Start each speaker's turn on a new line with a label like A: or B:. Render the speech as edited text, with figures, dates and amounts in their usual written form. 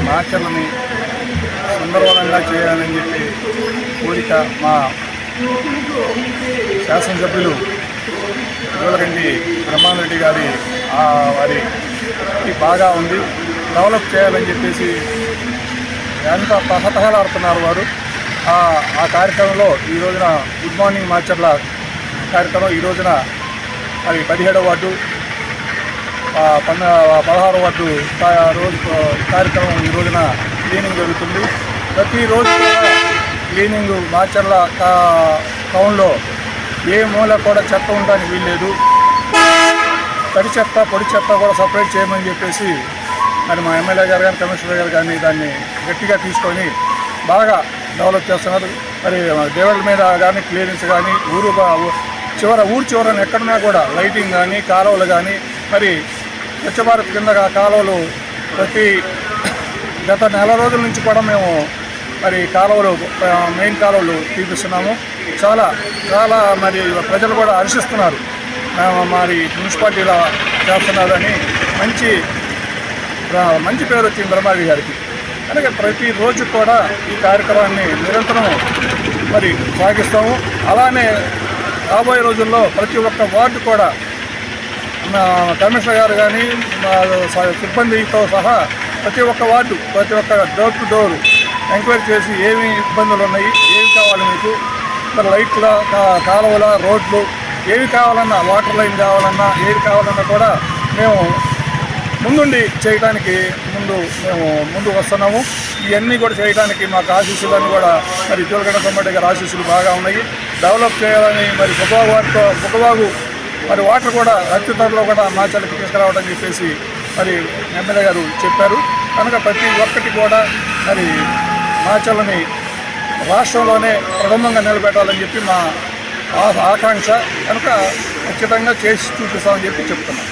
A: మాచర్లని సుందరవనంగా చేయాలని చెప్పి కోరిక మా శాసనసభ్యులు జోలగంటి బ్రహ్మానందరెడ్డి గారి వారి బాగా ఉంది. డెవలప్ చేయాలని చెప్పేసి ఎంత తహతహలాడుతున్నారు వారు. ఆ కార్యక్రమంలో ఈ రోజున గుడ్ మార్నింగ్ మాచర్ల కార్యక్రమం ఈ రోజున అది 17వ వార్డు 16వ వార్డు రోజు కార్యక్రమం ఈ రోజున క్లీనింగ్ జరుగుతుంది. ప్రతిరోజు కూడా క్లీనింగ్ మాచర్ల టౌన్లో ఏ మూల కూడా చెత్త ఉండడానికి వీల్లేదు. తడి చెత్త పొడి చెత్త కూడా సపరేట్ చేయమని చెప్పేసి మరి మా ఎమ్మెల్యే గారు కానీ కమిషనర్ గారు కానీ దాన్ని గట్టిగా తీసుకొని బాగా డెవలప్ చేస్తున్నారు. మరి దేవుళ్ళ మీద కానీ క్లియరెన్స్ కానీ ఊరు చివరన ఎక్కడున్నా కూడా లైటింగ్ కానీ కాలువలు కానీ మరి స్వచ్ఛ భారత్ కింద కాలువలు గత నెల రోజుల నుంచి కూడా మేము మరి కాలువలు మెయిన్ కాలువలు తీపిస్తున్నాము. చాలా చాలా మరి ప్రజలు కూడా హర్షిస్తున్నారు. మరి మున్సిపాలిటీలో చేస్తున్నారని మంచి పేరు వచ్చింది బ్రహ్మారెడ్డి గారికి. అలాగే ప్రతిరోజు కూడా ఈ కార్యక్రమాన్ని నిరంతరం మరి సాగిస్తాము. అలానే రాబోయే రోజుల్లో ప్రతి ఒక్క వార్డు కూడా కమిషనర్ గారు కానీ సిబ్బందితో సహా ప్రతి ఒక్క వార్డు ప్రతి ఒక్క డోర్ టు డోర్ ఎంక్వైరీ చేసి ఏమి ఇబ్బందులు ఉన్నాయి, ఏమి కావాలి మీకు, మరి లైట్ల కాలువల రోడ్లు ఏవి కావాలన్నా వాటర్ లైన్ కావాలన్నా ఏవి కావాలన్నా కూడా మేము ముందుండి చేయడానికి ముందు వస్తున్నాము. ఇవన్నీ కూడా చేయడానికి మాకు ఆశీస్సులన్నీ కూడా మరి జోలగంట బ్రహ్మారెడ్డి గారి ఆశీస్సులు బాగా ఉన్నాయి. డెవలప్ చేయాలని మరి బుగ్గవాగు మరి వాటర్ కూడా అత్యుత్తరలో కూడా మాచర్లకి తీసుకురావడం చెప్పేసి మరి ఎమ్మెల్యే గారు చెప్పారు. కనుక ప్రతి ఒక్కటి కూడా మరి మాచర్లని రాష్ట్రంలోనే ప్రథమంగా నిలబెట్టాలని చెప్పి మా ఆకాంక్ష. కనుక ఖచ్చితంగా చేసి చూపిస్తామని చెప్పి చెప్తున్నాం.